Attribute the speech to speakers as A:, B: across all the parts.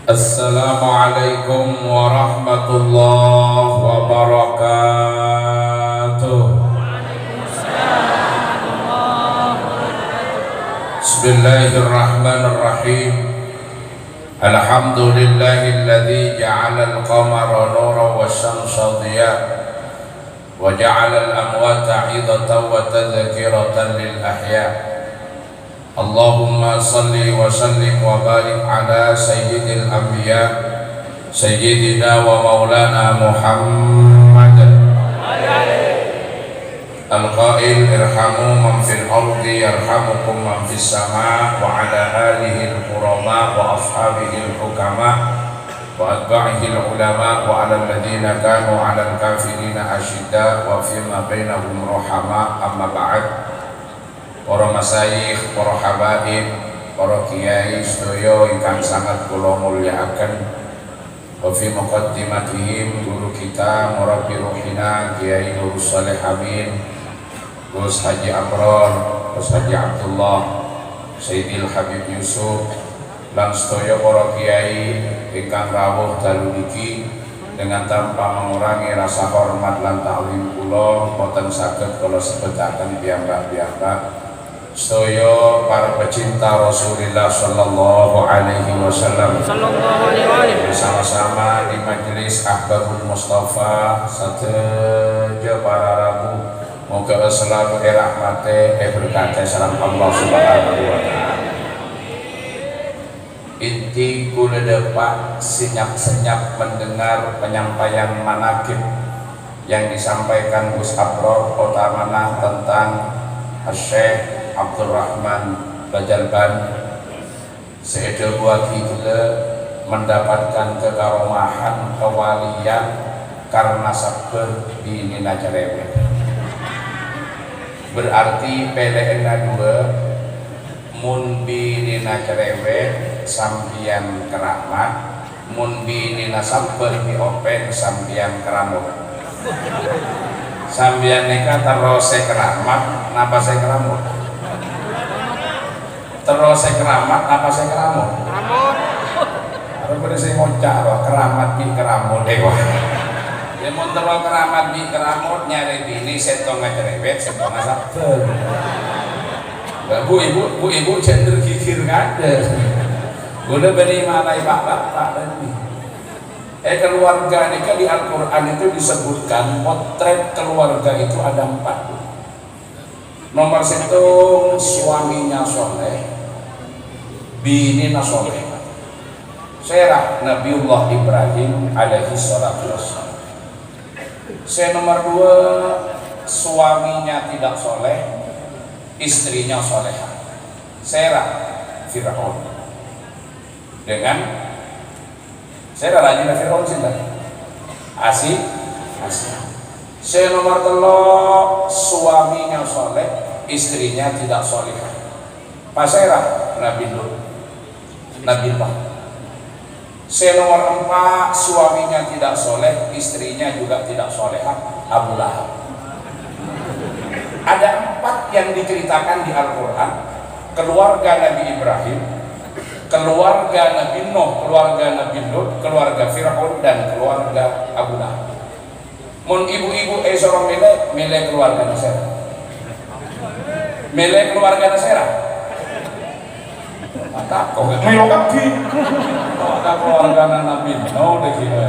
A: Assalamualaikum warahmatullahi wabarakatuh. Bismillahirrahmanirrahim. Alhamdulillahilladzi ja'ala al-qamara nuran wasy-syamsa dhiya wa ja'ala al-amwata 'idatan wa tadhkiratan lil ahya. Allahumma salli wa sallim wa barik ala sayyidil anbiya sayyidina wa maulana Muhammad al-qail irhamu man fil ardi yarhamukum man fis sama' wa ala alihi al-qurama wa ashabihi al-hukama wa atba'ihi al-ulama wa ala alladhina kanu ala al-kafirina asyidda wa fima bainahum rahama. Amma ba'd. Para masyayikh, para habaib, para kiai sedaya ingkang sangat kula mulyakaken, wa fi muqaddimatihim guru kita murabbi ruhina Kiai Nurus Saleh Amin, Gus Haji Amron, Gus Haji Abdullah, Sayyidil Habib Yusuf, lan sedaya para kiai ingkang rawuh dalu niki dengan tanpa mengurangi rasa hormat lan ta'zim kula boten saged kula sebetaken piyambak-piyambak sedaya para pecinta Rasulullah sallallahu alaihi wasallam bersama-sama di majelis Ahbabul Mustafa sateja para rabu. Moga selalu dirahmati berkati salam Allah subhanahu wa ta'ala. Inti kula depak senyap-senyap mendengar penyampaian manakib yang disampaikan Gus Abror utamanya tentang Syekh Abdurrahman Bajalban seedo buat kita mendapatkan kekaromahan kewalian karena sabar di Nina Cerewet. Berarti PLN 2 mun bi Nina Cerewet sampian keramat, mun bi Nina sabar di Open sampian keramut. Sampian neka terus keramat, napa saya keramut? Terus saya keramat, apa saya keramut? Keramut. Harus pada saya ngocak loh, keramat bi keramut deh wah. Ya mau terus keramat bi keramut nyari bini setong cerewet, setong sabter. Bu ibu cender kikir ngada. Udah beri mana bapak tadi. Keluarga nikah di Al-Quran itu disebutkan potret keluarga itu ada 4. Nomor 1 suaminya soleh, bininya soleh. Serah Nabiullah Ibrahim alaihi salatu wassalam. Nomor 2 suaminya tidak soleh, istrinya soleha. Serah Fir'aun dengan serah rajin Fir'aun cinta asih. Nomor 3 suaminya soleh, istrinya tidak solehah. Pasera Nabi Lut, Nabi Nuh. Nomor 4 suaminya tidak soleh, istrinya juga tidak solehah, Abu Lahab. Ada 4 yang diceritakan di Al-Quran: keluarga Nabi Ibrahim, keluarga Nabi Nuh, keluarga Nabi Lut, keluarga Fir'aun, dan keluarga Abu Lahab. Mun ibu-ibu seorang milih keluarga Nasera, milih keluarga Nasera. Tak kau milih kaki, tak keluarga Nabi Nuh deh kita.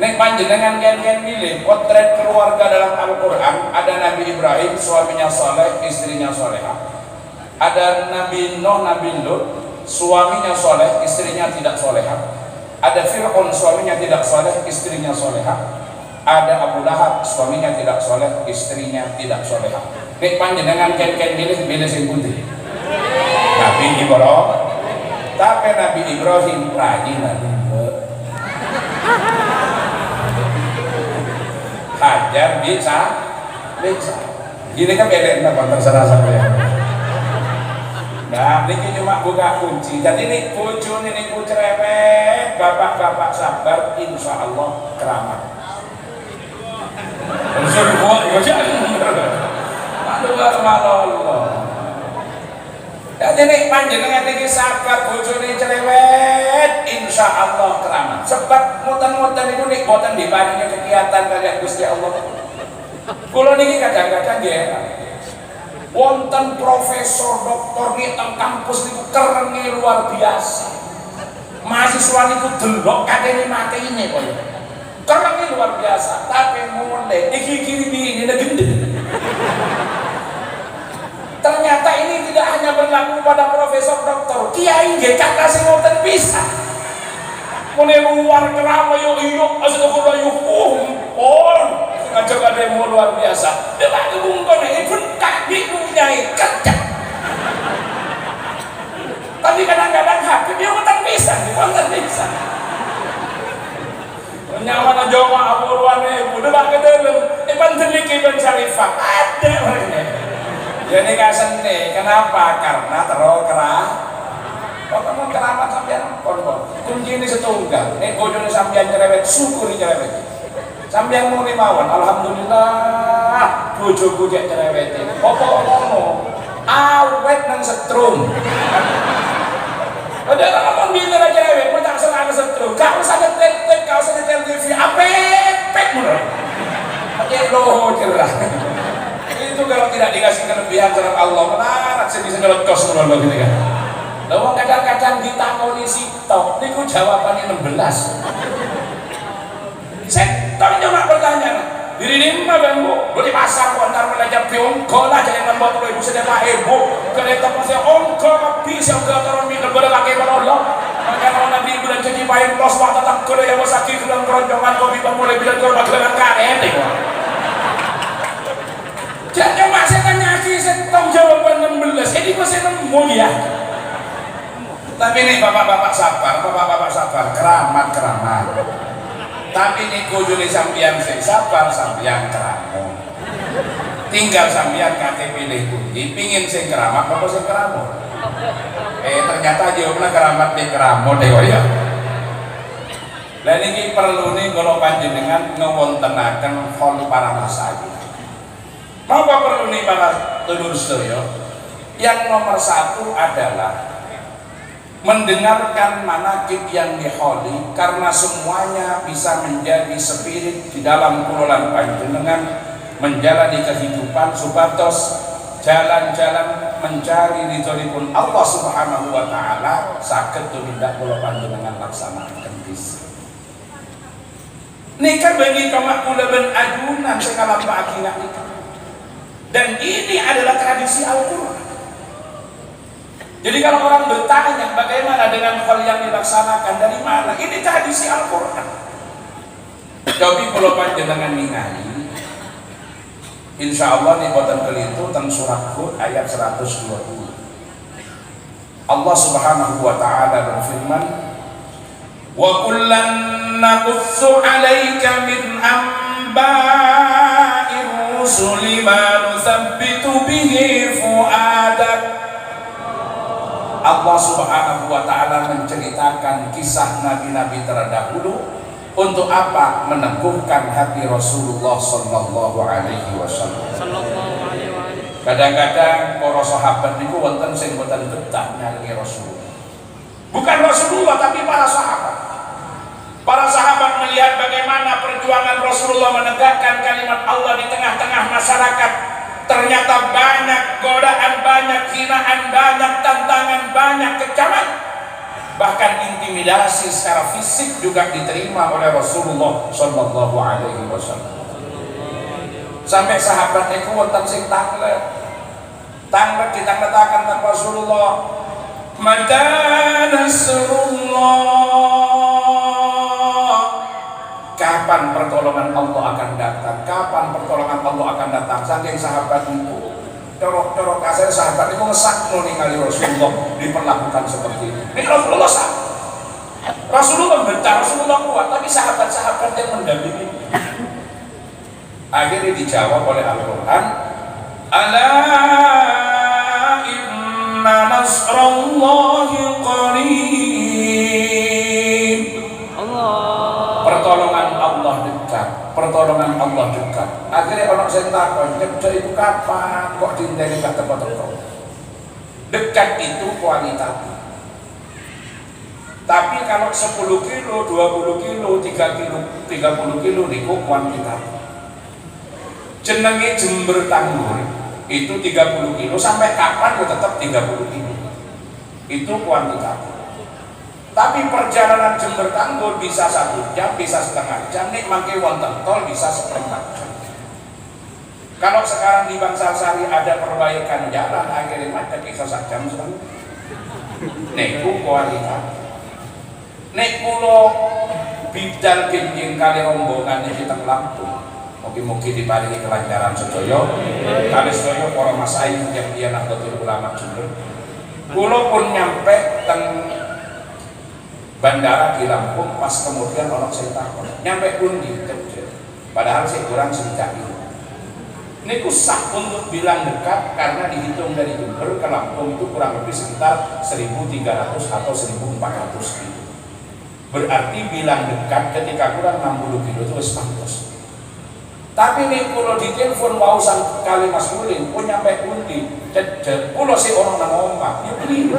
A: Nek panjenengan gen milih potret keluarga dalam Al-Quran, ada Nabi Ibrahim, suaminya soleh, istrinya solehah. Ada Nabi Nuh, Nabi Lut, suaminya soleh, istrinya tidak solehah. Ada Fir'aun, suaminya tidak soleh, istrinya solehah. Ada Abu Lahab, suaminya tidak soleh, istrinya tidak solehah. Nek panjenengan ken milih sing pundi? Nabi Ibrahim. Tapi Nabi Ibrahim rajin Nabi Hajar bisa. Gini kan beda apa terserah sampean. Nah, ini cuma buka kunci. Jadi ini kucun, ini kucerewet. Bapak-bapak sabar, insya Allah keramat. Aduh, Allah. Dadi nek panjenengan iki sabar bojone cerewet, insyaallah keramat. Sebab ngoten-ngoten niku nek boten diparingi kegiatan kalian Gusti Allah. Kula niki kadang-kadang nggih wonten profesor doktor nih teng kampus niku kerenge luar biasa. Mahasiswa niku delok katene matine koyo. Kerenge luar biasa, tapi mulai iki kiri ini gendeng. Ternyata ini tidak hanya berlaku pada profesor doktor, kiai nggih kata sing ngoten bisa. Mulai luar kerama yo iyo astagfirullah yo ngajak demo luar biasa. Delak ngungkon ibun kaki nyai kerja. Tapi kadang-kadang Habib yo ngoten bisa, ngoten bisa. Nyawa Jawa aburuane budak kedelem, pantelik Ibn Syarifah ada orangnya. Jadi kasene, kenapa? Karena terkerah. Kok kamu keramat sampean kon. Kunci ini setunggal. Nek bojone sampean cerewet, syukuri cerewet. Sampean muni mawon, alhamdulillah bojoku cek cerewet. Apa ngono? Awet nang setrum. Udah ngomong bilang aja cerewet, mau tak senang setrum. Kau usah nyetel, kau usah nyetel TV, apek mulu. Pakai loh cerah. Itu kalau tidak dikasih kelebihan sama Allah, menarik sih bisa ngelekos mulu gitu kan. Lalu kadang-kadang ditakoni sitok, niku jawabannya 16. Setan cuma bertanya, diri ini mah bangku, beli pasar kok ntar belajar biongko lah, jangan membuat ibu sedekah ibu, kereta pasnya ongko, bisa enggak turun minum berpakai menolong. Maka kalau nanti ibu dan cuci pahit pos waktu tak kuda yang sakit dalam keroncongan kopi mulai bilang korban dengan karet nih. Jangan masih tanya lagi, setong jawaban 16, ini masih nemu dia. Tapi ini bapak-bapak sabar, keramat. Tapi ini kujuni sampian sing sabar, sampian keramu. Tinggal sampian KTP pilih pingin sing keramat, apa sing keramu? Ternyata jawabnya keramat di keramu deh ya. Dan ini perlu nih kalau panjenengan ngewontenaken hal para masyayikh. Apa perlu nih para dulur sedaya? Yang nomor satu adalah mendengarkan manaqib yang diholi, karena semuanya bisa menjadi spirit di dalam kulolan panjenengan menjalani kehidupan supados jalan-jalan mencari ridhonipun Allah Subhanahu wa taala saged tumindak kula panjenengan laksanaken bis. Nika bagi kamakulaban adunan sing kalambaki nika. Dan ini adalah tradisi Al-Qur'an. Jadi kalau orang bertanya bagaimana dengan hal yang dilaksanakan dari mana, ini tradisi Al-Qur'an. Tapi kalau panjenengan ningali, insya Allah ini boten kelitu teng surat Hud ayat 120. Allah Subhanahu wa taala berfirman, "Wa kullan naqussu 'alaika min amba'ir rusuli ma nusabbitu bihi fu'adak." Allah Subhanahu wa taala menceritakan kisah nabi-nabi terdahulu untuk apa? Meneguhkan hati Rasulullah sallallahu alaihi wasallam. Kadang-kadang para sahabat niku wonten sing boten betah nyaringi Rasulullah. Bukan Rasulullah tapi para sahabat. Para sahabat melihat bagaimana perjuangan Rasulullah menegakkan kalimat Allah di tengah-tengah masyarakat. Ternyata banyak godaan, banyak hinaan, banyak tantangan, banyak kecaman, bahkan intimidasi secara fisik juga diterima oleh Rasulullah Shallallahu Alaihi Wasallam. Sampai sahabat itu wonten sing tanglet ditanglet-akan tanpa Rasulullah. Mata nasrullah. Kapan pertolongan Allah akan datang? Kapan pertolongan Allah akan datang? Saking sahabat itu, corok kasar sahabat itu ngesak ningali Rasulullah diperlakukan seperti itu. Ini Rasulullah sah. Rasulullah bentar, Rasulullah kuat, tapi sahabat-sahabat yang mendampingi. Akhirnya dijawab oleh Al-Quran, "Ala inna nasrallahi qarib." Pertolongan Allah dekat. Akhirnya orang saya takut, nyebda itu kapan kok diinteni gak teko-teko. Dekat itu kualitatif. Tapi kalau 10 kilo, 20 kilo, 3 kilo, 30 kilo niku kuantitatif. Jenenge Jember Tanggul itu 30 kilo sampai kapan ya tetap 30 kilo. Itu kuantitatif. Tapi perjalanan Jember Tanggul bisa 1 jam, bisa setengah jam, nek mangke wonten tol bisa seperempat jam. Kalau sekarang di Bangsal Sari ada perbaikan jalan, akhirnya macet bisa 1 jam setengah. Niku kualitatif. Nek kulo bidal kinjing kali rombongan di teng Lampung, mugi-mugi diparingi kelancaran sedaya. Kali sedaya para masai yang dia Nahdlatul Ulama Jember. Kulo pun nyampe teng bandara di Lampung, pas kemudian orang saya takut nyampe pundi Jogja, padahal saya kurang sedikit. Niku sah untuk bilang dekat karena dihitung dari Jember ke Lampung itu kurang lebih sekitar 1.300 atau 1.400 kilo. Berarti bilang dekat ketika kurang 60 kilo itu wis pantes. Tapi nih kalau ditelepon mau sang kali Mas Ulin pun nyampe pundi cedek kulo sih orang nang omah ya beli.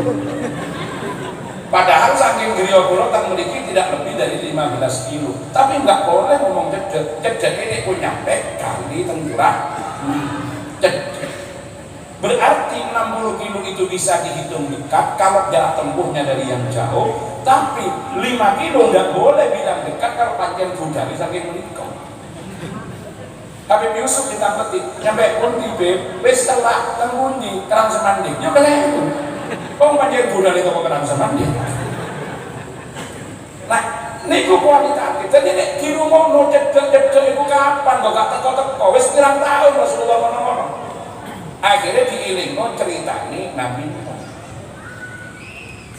A: Padahal saking griya kulo tang mriki tidak lebih dari 15 kilo. Tapi enggak boleh ngomong cedek. Cedek ini pun nyampe kali tengkurang cedek. Berarti 60 kilo itu bisa dihitung dekat kalau jarak tempuhnya dari yang jauh. Tapi 5 kilo nggak boleh bilang dekat kalau panjang budali saking menikah. Habib Yusuf ditangketi nyampe pundi beb, wis telak teng pundi Kerang Semanding. Yo kalian. Kok panjang budali kok Kerang Semanding. Nah, niku kualitatif. Jadi nek di rumah no cedek-cedek iku kapan kok gak teko-teko wis pirang tahun Rasulullah ngono-ngono. Akhirnya diilingno ceritane Nabi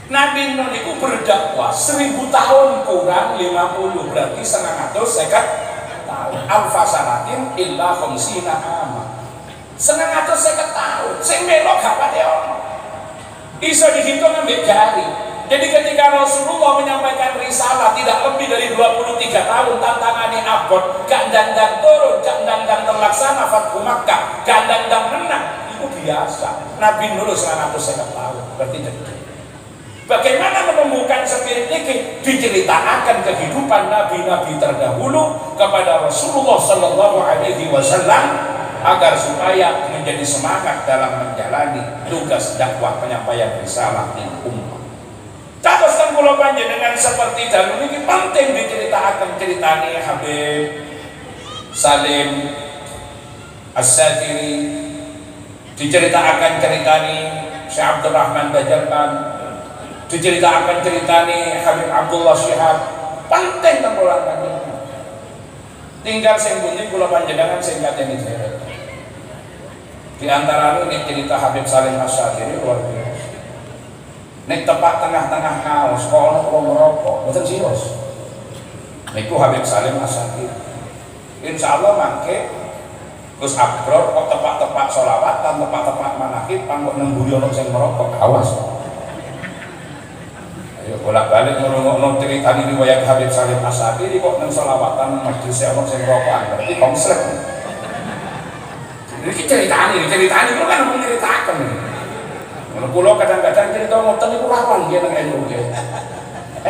A: Nabi Nuh itu berdakwah 1000 tahun kurang 50 berarti 150 tahun. Alfasanatin illa khamsina ama. 150 tahun. Sing melok gak pati ono. Iso dihitung ambek jari. Jadi ketika Rasulullah menyampaikan risalah tidak lebih dari 23 tahun tantangannya abot, gak dandang turun, gak dandang terlaksana Fathu Makkah, gak dandang menang. Itu biasa. Nabi Nuh 150 tahun. Berarti dekat. Bagaimana menemukan spirit ini? Diceritakan kehidupan nabi-nabi terdahulu kepada Rasulullah Sallallahu Alaihi Wasallam agar supaya menjadi semangat dalam menjalani tugas dakwah penyampaian risalah di ummah. Terus kula panjenengan seperti dahulu ini penting diceritakan ceritanya Habib Salim As-Satiri, diceritakan ceritanya Syekh Abdul Rahman Bajarkan, diceritakan ceritanya Habib Abdullah Syihab. Penting kula panjenengan. Tinggal sing pundi kula panjenengan sing katene dherek. Di antara ini cerita Habib Salim As-Satiri luar biasa. Nek tepat tengah-tengah kaos kok ana wong merokok, mboten sios. Niku Habib Salim As-Satiri. Insyaallah mangke Gus Abdul kok tepat-tepat sholawatan, tepat-tepat manakib panggo nemburi ono sing merokok, awas. Ayo bolak-balik ngrungokno critani riwayat Habib Salim As-Satiri kok nang sholawatan majelis ono sing rokokan, berarti konslet. Ini ceritani kok kan ngomong ceritakan. Kalau pulau kadang-kadang cerita ngoten itu lawan dia nang NU dia.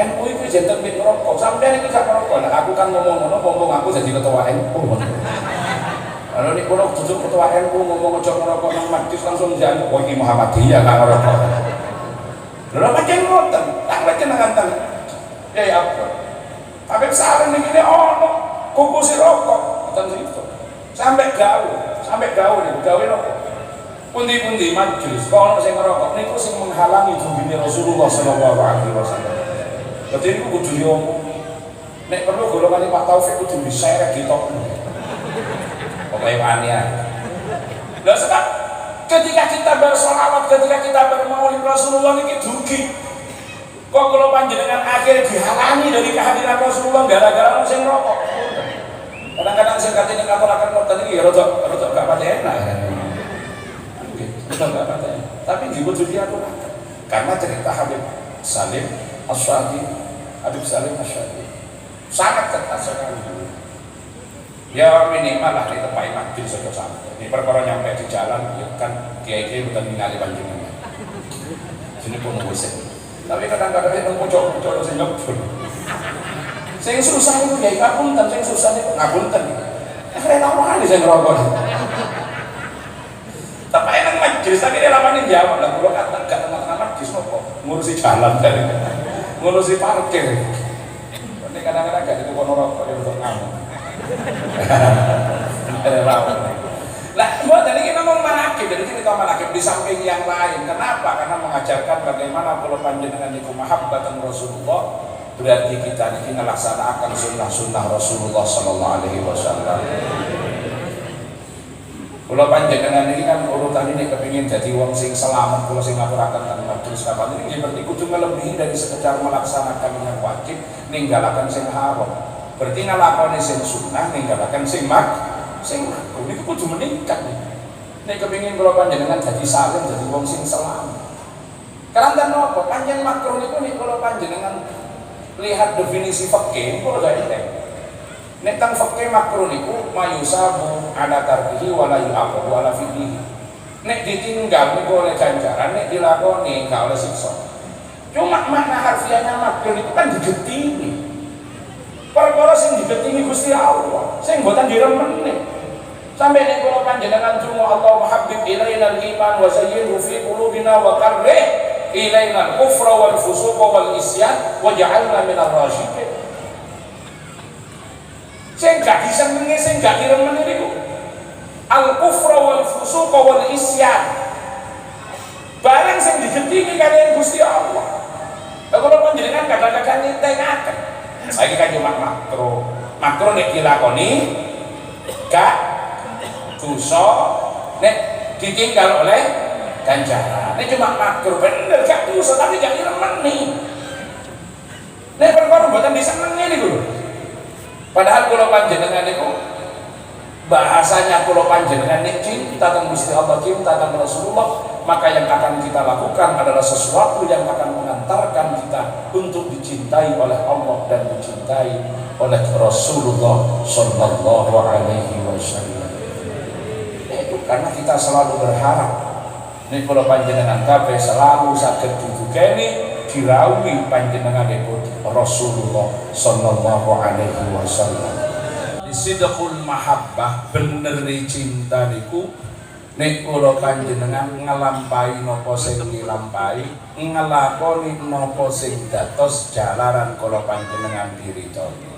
A: NU itu jantan bit merokok, sampai ini gak merokok. Nah, aku kan ngomong aku jadi ketua NU. Kalau ini pulau duduk ketua NU ngomong ojo merokok nang majlis langsung jangan. Oh ini Muhammadiyah gak merokok. Lalu macam ngoten, tak macam nganten. Ya apa? Habib Salim ini kuku si rokok, ngoten itu. Sampai gaul nih, gawe rokok. Pundi-pundi majlis, kalau saya ngerokok, niku sing menghalangi junjungan Rasulullah Sallallahu Alaihi Wasallam. Jadi niku kudu diomong. Nek perlu golongan Pak Taufik kudu diseret gitu. Pokoknya ania. Lah sebab ketika kita bersolawat, ketika kita bermaulid Rasulullah niki dugi. Kok kalau panjenengan akhir dihalangi dari kehadiran Rasulullah gara-gara orang sing ngerokok. Kadang-kadang sing katene katuraken ngoten iki ya rada gak pati enak. Tapi dibutuh dia aku karena cerita Habib Salim As-Satiri, Habib Salim As-Satiri sangat ketat sekali. Ya minimal lah di tempat majlis saja sampai. Di perkara nyampe di jalan, ya kan kiai-kiai bukan ningali panjenengan. Sini pun WC. Tapi kadang-kadang itu pojok-pojok sing ngebul. Sing susah itu ya ngapunten, sing susah itu ngapunten. Akhirnya lawan sing ngerokok. Tapi enak majlis, tapi dia lawanin jawab lah. Kalau gak tengah-tengah majlis nopo ngurusi jalan dari ngurusi parkir. Ini kadang-kadang gak itu kono rokok dia untuk ngamuk. Ada lawan. Lah, buat tadi kita ngomong manakib, jadi kita manakib di samping yang lain. Kenapa? Karena mengajarkan bagaimana kalau panjenengan niku mahabbatan Rasulullah, berarti kita ini melaksanakan sunnah-sunnah Rasulullah Sallallahu Alaihi Wasallam. Kalau panjenengan ini kan urutan ini kepingin jadi wong sing selamat, kalau sing ngaturaken tentang majelis kapan ini berarti kudu melebihi dari sekedar melaksanakan yang wajib, ninggalakan sing haram. Berarti ngalakoni sing sunnah, ninggalakan sing makruh. Ini kudu meningkat nih. Nek kepingin kalau panjenengan jadi salim, jadi wong sing selamat. Karena nopo panjang makruh niku nih kalau panjenengan lihat definisi fikih, kalau gak enteng. Nek tang fikih makruh niku mayusabu ala tarkihi wala yu'aqab wala fihi. Nek ditinggal niku oleh ganjaran, nek dilakoni gak oleh siksa. Cuma makna harfiahnya makruh niku kan digetingi. Perkara sing digetingi Gusti Allah, sing mboten diremeni. Sampai nek kula panjenengan donga Allah habib ilaina al-iman wa zayyinhu fi qulubina wa karrih ilaina al-kufra wal fusuq wal isyan waj'alna minal rasyidin. Sing gak disenengi, sing gak diremeni niku al-kufra wal fusuq wal isyan. Barang sing digetingi kalian Gusti Allah. Lah kula panjenengan kadang-kadang nitengaken. Saiki kan cuma makro nek dilakoni gak dosa, nek ditinggal oleh ganjaran. Nek cuma makro bener gak dosa tapi gak diremeni. Nek perkara mboten disenengi niku lho. Padahal kula panjenengan niku bahasanya kula panjenengan nek cinta teng Gusti Allah, cinta teng Rasulullah, maka yang akan kita lakukan adalah sesuatu yang akan mengantarkan kita untuk dicintai oleh Allah dan dicintai oleh Rasulullah Sallallahu Alaihi Wasallam. Itu karena kita selalu berharap nih kalau panjenengan kabeh selalu saged didukeni dirawuhi panjenenganipun Rasulullah Sallallahu Alaihi Wasallam. Sidqul mahabbah, bener cinta niku nek kula panjenengan ngelampahi napa sing dilampahi, ngelakoni napa sing dados jalaran kula panjenengan diridhoi.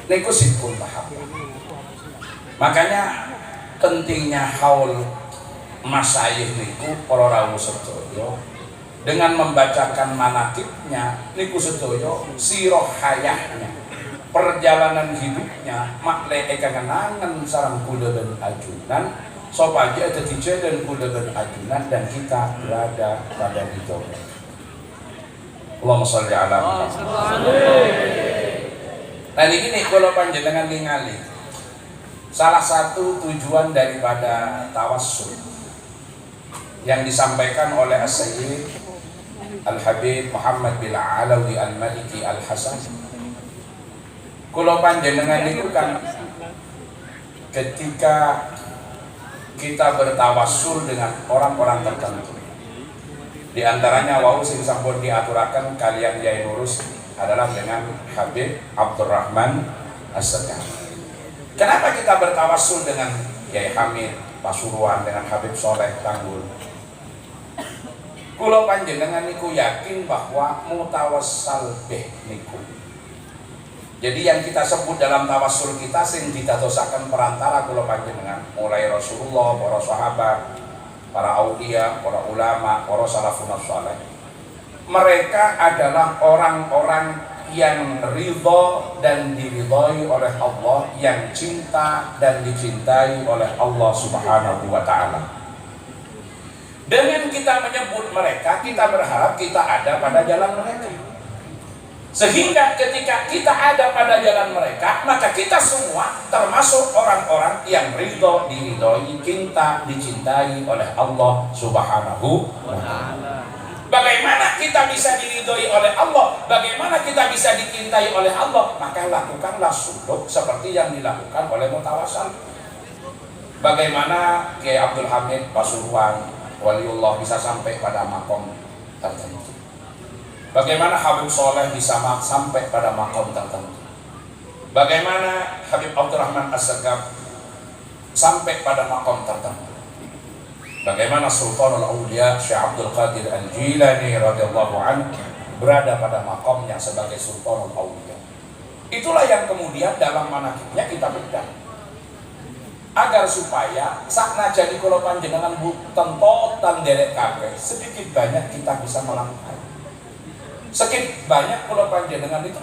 A: Niku sidqul mahabbah. Makanya pentingnya haul masyayikh niku para rawuh sedaya dengan membacakan manakibnya niku sedaya sirah hayahnya, perjalanan hidupnya, makle kangen sareng kula dan ajunan supaya ada dijadikan kula dan ajunan dan kita berada pada itu. Allahumma sholli ala Muhammad. Nah ini kalau panjenengan ningali salah satu tujuan daripada tawassul yang disampaikan oleh As-Sayyid Al-Habib Muhammad bin Alawi Al-Maliki Al-Hasan. Kalau panjenengan itu kan ketika kita bertawassul dengan orang-orang tertentu, di antaranya wau sing sampun diaturaken kalian Yai Nurus adalah dengan Habib Abdurrahman As-Sadali. Kenapa kita bertawassul dengan Yai Hamid Pasuruan, dengan Habib Soleh Tanggul? Kula panjenengan niku yakin bahwa mutawassal bih niku. Jadi yang kita sebut dalam tawassul kita sing ditadosaken perantara kula panjenengan, mulai Rasulullah, para sahabat, para aulia, para ulama, para salafun saleh. Mereka adalah orang-orang yang ridha dan diridhai oleh Allah, yang cinta dan dicintai oleh Allah Subhanahu wa taala. Dengan kita menyebut mereka, kita berharap kita ada pada jalan mereka. Sehingga ketika kita ada pada jalan mereka, maka kita semua termasuk orang-orang yang ridho, diridhoi, cinta, dicintai oleh Allah Subhanahu wa taala. Bagaimana kita bisa diridhoi oleh Allah? Bagaimana kita bisa dicintai oleh Allah? Maka lakukanlah suluk seperti yang dilakukan oleh mutawassil. Bagaimana Kiai Abdul Hamid Pasuruan, waliullah bisa sampai pada makom tertentu. Bagaimana Habib Soleh bisa sampai pada makom tertentu. Bagaimana Habib Abdurrahman As-Segaf sampai pada makom tertentu. Bagaimana Sultanul Aulia Syekh Abdul Qadir Al-Jilani radhiyallahu anhu berada pada makomnya sebagai Sultanul Aulia. Itulah yang kemudian dalam manakibnya kita bedah, agar supaya sakna jadi kula panjenengan tentotan derek kabeh, sedikit banyak kita bisa melakukan. Sedikit banyak kula panjenengan itu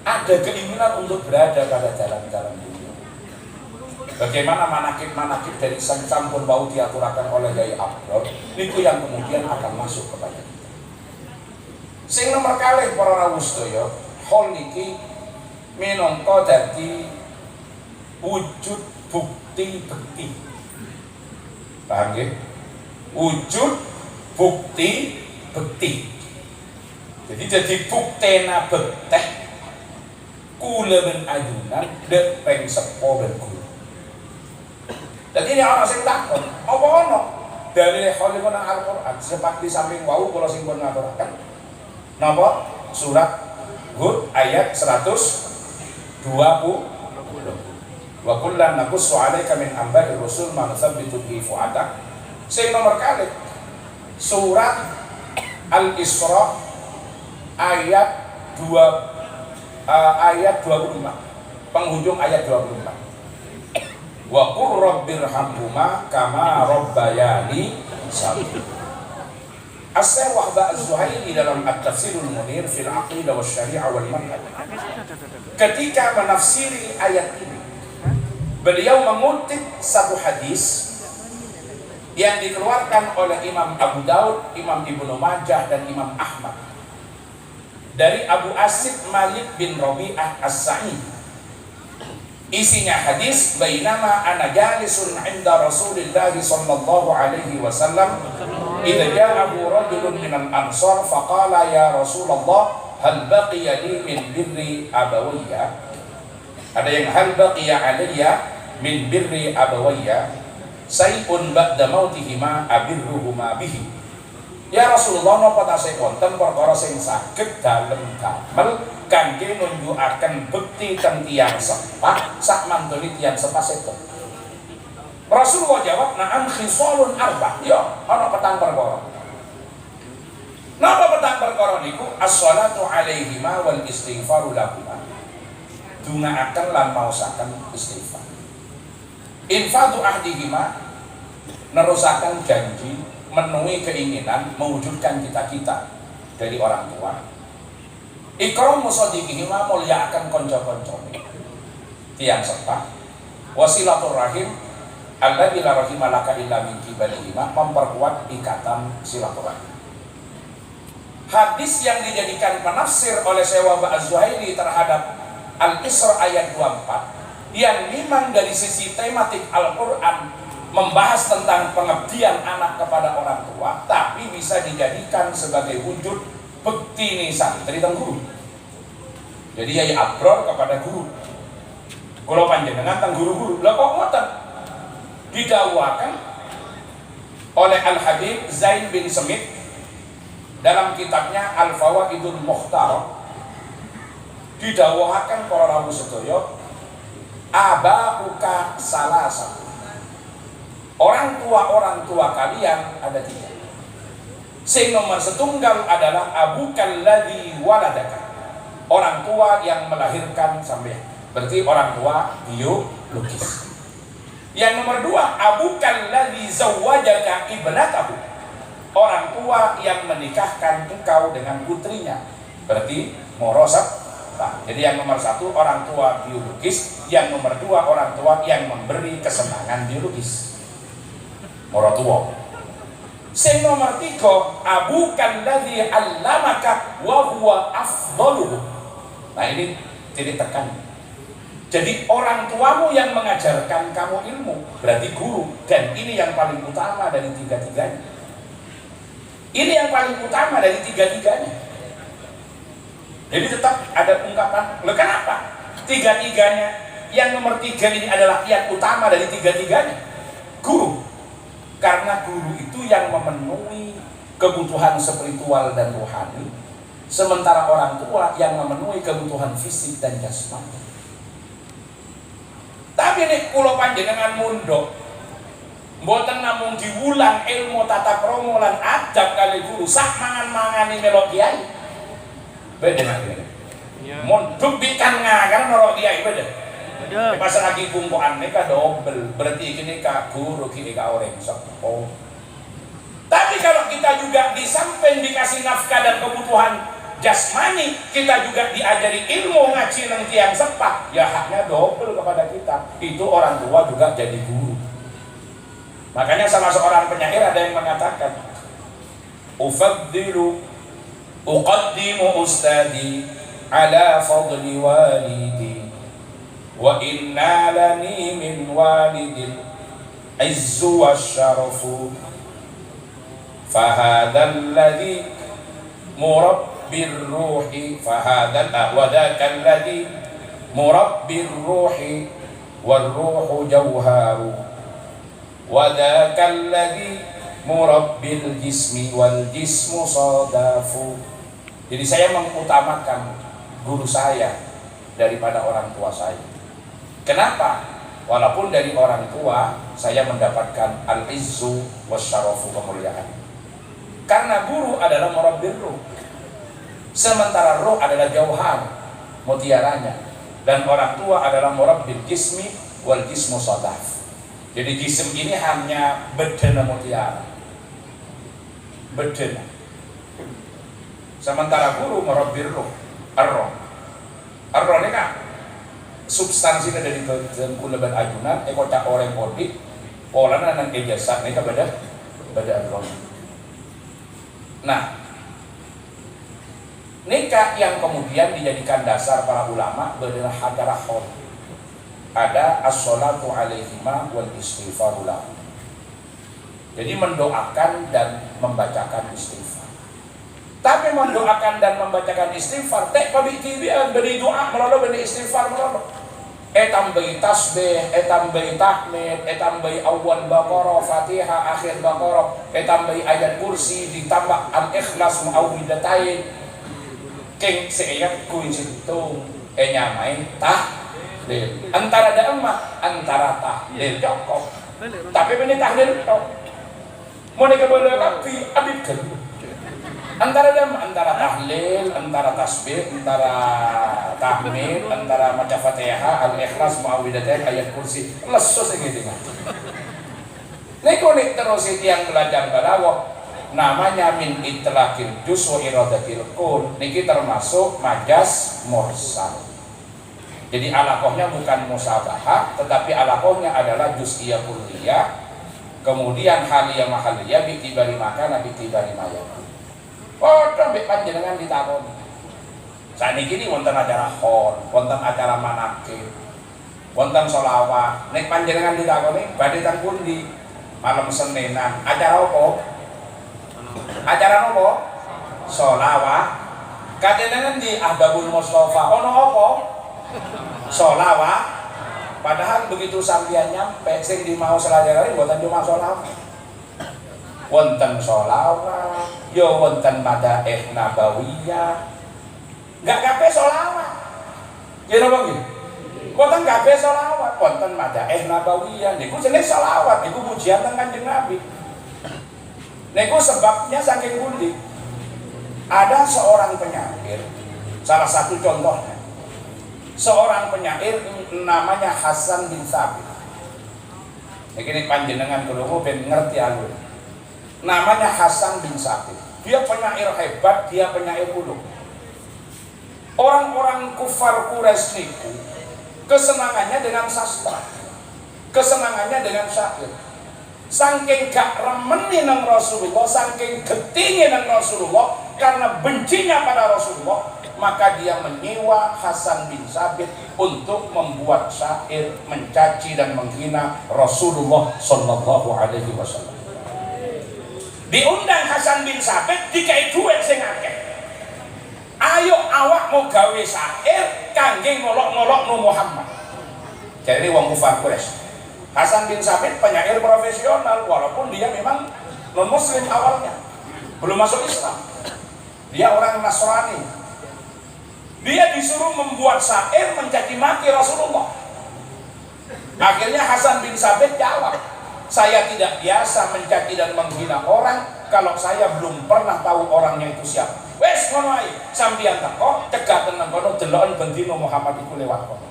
A: ada keinginan untuk berada pada jalan-jalan dunia. Bagaimana manakib-manakib dari sang sampun bau diaturakan oleh Yai Abdul, itu yang kemudian akan masuk kepada kita. Sing nomor kalih para rawuh sedaya, hal niki minangka dadi wujud bukti bekti. Paham nggih? Wujud bukti bekti. Jadi buktena bekteh kula ben ayunan dek peng sepo ben kula. Jadi ini orang sing takon, apa ono dalil kholipun nang Al-Qur'an seperti samping wau kula sing pun ngaturaken. Napa? Surat Hud ayat 120. Wa kullan naqussu 'alaika min anba'ir rusul ma nuthabbitu bihi fu'adak. Sing nomor kali surat Al-Isra ayat 25, penghujung ayat 24. Wa qur rabbirhamhuma kama rabbayani shaghira. As-Syaikh Wahbah Az-Zuhaili dalam At-Tafsirul Munir fil Aqidah Wasyari'ah wal Manhaj, ketika menafsiri ayat ini, beliau mengutip satu hadis yang dikeluarkan oleh Imam Abu Daud, Imam Ibnu Majah dan Imam Ahmad dari Abu Asid Malik bin Rabi'ah As-Sa'id. Isinya hadis, bainama ana jalisun 'inda Rasulillah sallallahu alaihi wasallam idza ja'ahu rajulun minal ansar faqala ya Rasulullah hal baqiya li min birri abawayya. Ada yang hal baqiya alayya min birri abawayya sayun ba'da mautihima abirruhuma bihi. Ya Rasulullah, napa tasih wonten perkara sing saged dalem damel kangge nunjukaken bekti teng tiyang sepah sak mantune tiyang sepah sedo. Rasulullah jawab, na'am khisalun arba. Ya, ana petang perkara. Napa petang perkara niku? As-shalatu 'alaihima wal istighfaru lahuma. Dungaaken lan maosaken istighfar. Infadu ahdihima, nerusaken janji, memenuhi keinginan, mewujudkan cita-cita dari orang tua. Ikram musadiqihima, mulyaaken kanca-kancane tiyang sepah. Wasilaturrahim alladzi la rahima laka illa min qibalihima, memperkuat ikatan silaturahim. Hadis yang dijadikan penafsir oleh Syekh Wahbah Az-Zuhaili terhadap Al-Isra ayat 24 yang memang dari sisi tematik Al-Quran membahas tentang pengabdian anak kepada orang tua, tapi bisa dijadikan sebagai wujud bekti nih santri dan guru. Jadi Yai Abror kepada guru, kalau panjenengan tentang guru-guru, lah kok ngoten didakwakan oleh Al-Habib Zain bin Semit dalam kitabnya Al-Fawaidul Mukhtar, didakwakan para rawuh sedaya, abauka salasa. Orang tua kalian ada 3. Sing nomor setunggal adalah abukal ladzi waladaka, orang tua yang melahirkan sampean, berarti orang tua biologis. Yang nomor 2, abukal ladzi zawwajaka ibnatahu, orang tua yang menikahkan engkau dengan putrinya, berarti morosat. Nah, jadi yang nomor 1 orang tua biologis, yang nomor 2 orang tua yang memberi kesenangan biologis, morotua. Sing nomor 3, abukan ladzi 'allamaka wa huwa afdaluhu. Nah ini jadi tekan. Jadi orang tuamu yang mengajarkan kamu ilmu, berarti guru, dan ini yang paling utama dari 3-tiganya. Ini yang paling utama dari 3-tiganya. Jadi tetap ada ungkapan, loh kenapa? 3-tiganya, yang nomor 3 ini adalah yang utama dari 3-tiganya, guru. Karena guru itu yang memenuhi kebutuhan spiritual dan rohani, sementara orang tua yang memenuhi kebutuhan fisik dan jasmani. Tapi nek kula panjenengan mundhok mboten namung diwulang ilmu tata krama lan adab kali guru sak mangan-mangani melok kiai. Beda ngene. Mun dubikan ngagar melok kiai beda. Pas lagi kumpulan nika double, berarti ini ka guru kini ka orang sepo. Tapi kalau kita juga di samping dikasih nafkah dan kebutuhan jasmani, kita juga diajari ilmu ngaji nang tiang sepak, ya haknya double kepada kita. Itu orang tua juga jadi guru. Makanya salah seorang penyair ada yang mengatakan, uqaddimu ustadi ala fadli walidi, wa inna lani min walidil izzu wasyarafu, fahadal ladhi murabbir ruhi, fahadal wadakal ladhi murabbir ruhi wal ruhu jawharu, wadakal ladhi murabbil jismi wal jismu sadafu. Jadi saya mengutamakan guru saya daripada orang tua saya. Kenapa? Walaupun dari orang tua saya mendapatkan al-izzu wasyarafu, kemuliaan. Karena guru adalah murabbir ruh, sementara roh adalah jauhar, mutiaranya, dan orang tua adalah murabbil jismi wal jismu sadaf. Jadi jism ini hanya bedena mutiara, bedena. Sementara guru murabbir ruh, ar-roh. Ar-roh ini kan substansinya dari kelebat ajunan, ekota orang kodik, pola nang ijazah ini kan beda ar-roh. Nah, nikah yang kemudian dijadikan dasar para ulama adalah hadalah khol. Ada as-sholatu alaihima wal istighfaru lahu. Jadi mendoakan dan membacakan istighfar. Tapi mendoakan dan membacakan istighfar tek pabiti dia beri doa melalui beri istighfar melalui tambahi tasbih, tambahi tahmid, tambahi awal baqarah, fatihah, akhir baqarah, tambahi ayat kursi, ditambah al-ikhlas muawwidatain keng seayat kuin situng nyamai tahlil antara da emak antara tahlil cokok tapi ini tahlil tok mau nika boleh kapi abid kan antara dam antara tahlil, antara tasbih, antara tahmid, antara maca Fatihah, al-ikhlas, muawwidatain, ayat kursi, lesus gitu kan. Niku nek terus yang belajar balawah namanya min itlaqil juz wa iradatil kun. Niki termasuk majas mursal. Jadi alaqahnya bukan musabahah, tetapi alaqahnya adalah juz'iyah kulliyah. Kemudian haliyah mahalliyah bi tibari makan bi tibari mayat. Padha mbek panjenengan ditakoni. Saniki iki wonten acara khon, wonten acara manakib, wonten sholawat. Nek panjenengan ditakoni badhe teng pundi? Malam Seninan. Acara apa? Acara apa? Sholawat. Kajenengan di Ahbabul Mustofa ono apa? Sholawat. Padahal begitu sampeyan nyampe sing dimau selajari mboten cuma sholawat. Wonten sholawat, yo wonten madaih nabawiyah. Enggak kabeh sholawat. Ya napa nggih? Wonten kabeh sholawat, wonten madaih nabawiyah. Niku jenenge sholawat, niku pujian teng Kanjeng Nabi. Niku sebabnya saking pundi? Ada seorang penyair, salah satu contohnya. Seorang penyair namanya Hasan bin Thabit. Niki panjenengan krungu ben ngerti alur. Namanya Hasan bin Thabit. Dia penyair hebat, dia penyair ulung. Orang-orang kufar Quraisy niku kesenangannya dengan sastra, kesenangannya dengan syair. Saking gak remeni nang Rasulullah, saking getinge nang Rasulullah, karena bencinya pada Rasulullah, maka dia menyewa Hasan bin Thabit untuk membuat syair mencaci dan menghina Rasulullah Sallallahu Alaihi Wasallam. Diundang Hasan bin Thabit dikai duit sing akeh. Ayo awak mau gawe syair kangge ngolok-ngolok nu Muhammad. Jadi wong kufar Quraisy. Hasan bin Sabit penyair profesional, walaupun dia memang non muslim awalnya, belum masuk Islam. Dia orang Nasrani. Dia disuruh membuat syair mencaci maki Rasulullah. Akhirnya Hasan bin Sabit jawab, saya tidak biasa mencaci dan menghina orang kalau saya belum pernah tahu orangnya itu siapa. Wes ngono ae, sampeyan teko cegah tenang kono deloken bendino Muhammad iku lewat kono.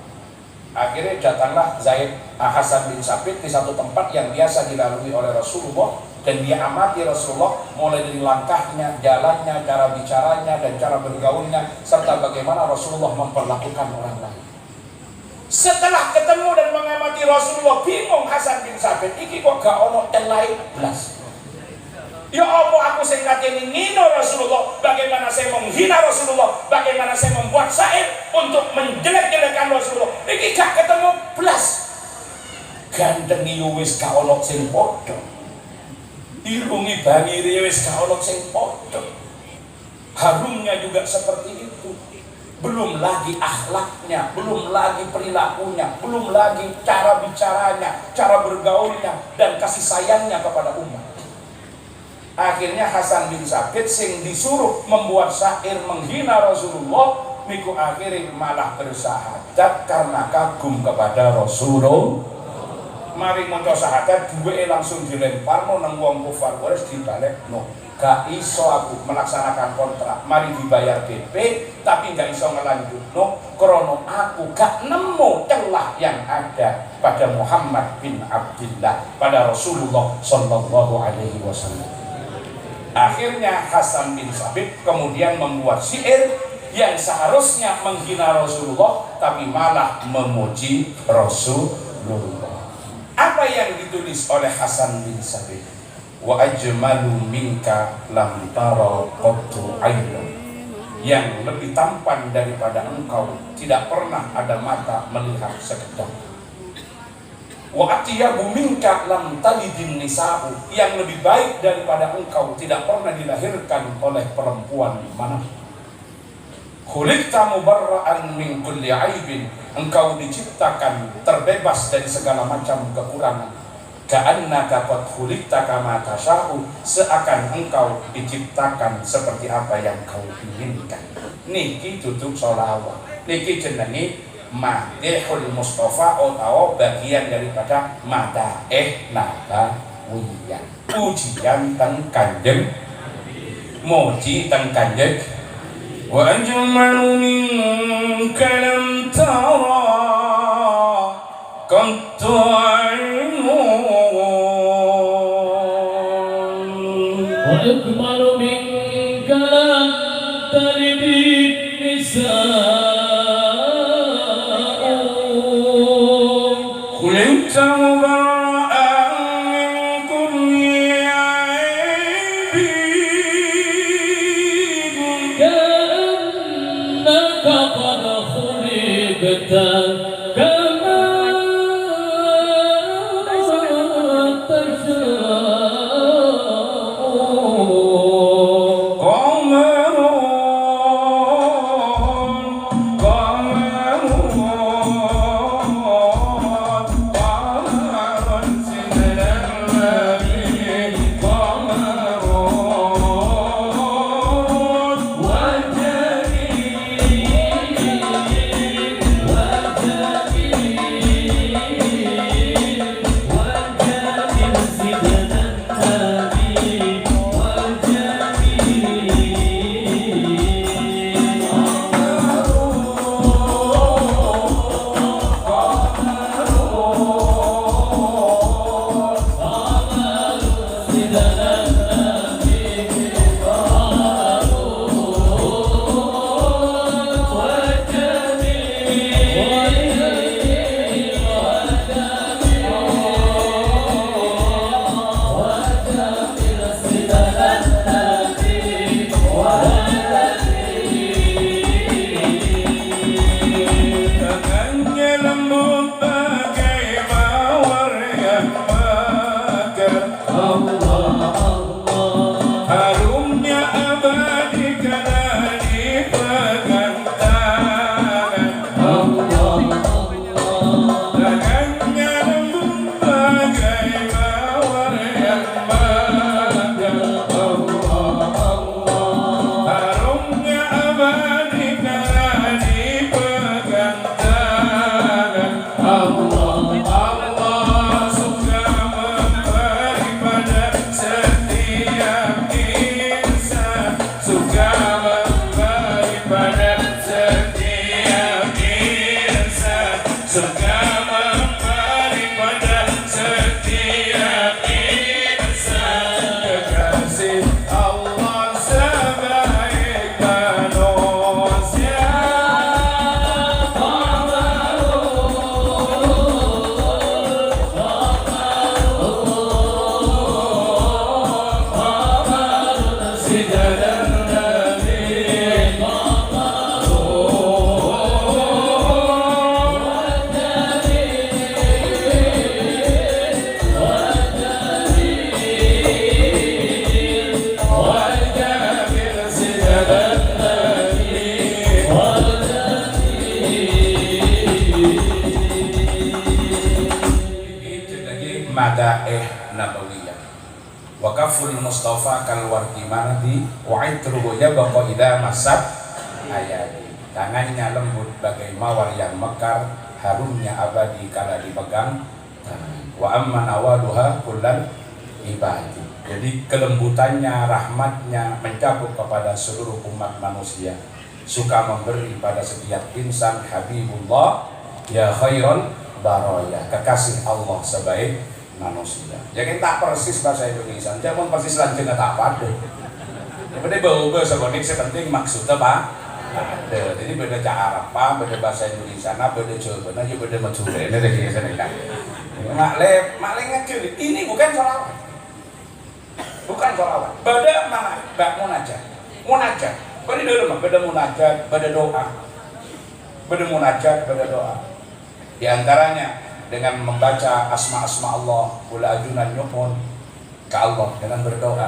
A: Akhirnya datanglah Zaid Hasan bin Sabit di satu tempat yang biasa dilalui oleh Rasulullah, dan dia amati Rasulullah mulai dari langkahnya, jalannya, cara bicaranya, dan cara bergaulnya, serta bagaimana Rasulullah memperlakukan orang lain. Setelah ketemu dan mengamati Rasulullah, bingung Hasan bin Sabit, iki kok gak ono elai blas. Ya apa aku sing kateni ngino Rasulullah, bagaimana saya menghina Rasulullah, bagaimana saya membuat syair untuk menjelek-jelekan Rasulullah. Iki gak ketemu blas. Gandeng yo wis gak ono sing padha. Irungi bangire wis gak ono sing padha. Harumnya juga seperti itu. Belum lagi akhlaknya, belum lagi perilakunya, belum lagi cara bicaranya, cara bergaulnya, dan kasih sayangnya kepada umat. Akhirnya Hasan bin Sabit sing disuruh membuat syair menghina Rasulullah niku akhirnya malah bersahadat karena kagum kepada Rasulullah. Mari maca syahadat duwe langsung dilemparno nang wong kufar Quraisy dibalekno. Gak iso aku melaksanakan kontrak, mari dibayar DP tapi gak iso ngelanjutno krono aku gak nemu celah yang ada pada Muhammad bin Abdullah, pada Rasulullah sallallahu alaihi wasallam. Akhirnya Hasan bin Sabit kemudian membuat syair yang seharusnya menghina Rasulullah tapi malah memuji Rasulullah. Apa yang ditulis oleh Hasan bin Sabit? Wa ajmalu minka lam tara qattu aynun. Yang lebih tampan daripada engkau tidak pernah ada mata melihat sekedar. Wa atyabu minka lam talidin nisa'u. Yang lebih baik daripada engkau tidak pernah dilahirkan oleh perempuan mana. Khuliqta mubarra'an min kulli aibin. Engkau diciptakan terbebas dari segala macam kekurangan. Ka'annaka qad khuliqta kama tasha'u. Seakan engkau diciptakan seperti apa yang kau inginkan. Niki tutup sholawat. Niki jenengi Madihul Mustafa atau bagian daripada Madaih Nabawiyah. Pujian teng Kanjeng, muji teng Kanjeng. Wa ajmalu minka lam tara qattu aynun.
B: Wa ajmalu minka lam talidin nisa.
A: kaful Mustafa kal wardi manati wa itruhu yabqa idza masat ayati. Tangannya lembut bagai mawar yang mekar, harumnya abadi kala dipegang tangan. Wa amma nawaluha kullal ibadi. Jadi kelembutannya, rahmatnya mencakup kepada seluruh umat manusia. Suka memberi pada setiap insan. Habibullah ya khairan baraya, kekasih Allah sebaik manusia. Jadi tak persis bahasa Indonesia, jangan persis lanjut tak pada. Yang penting bau sekonik sepenting maksudnya pak. Ada, jadi beda cara apa, beda bahasa Indonesia, beda jawabannya, juga beda macamnya. Ini dari kisah kan. Maklem ngecil. Ini bukan sholawat, bukan sholawat. Beda mana? Bak munajat. Beda dulu, beda munajat, beda doa, beda munajat, beda doa. Di antaranya dengan membaca asma-asma Allah, kula ajunan nyuhun ke Allah dengan berdoa.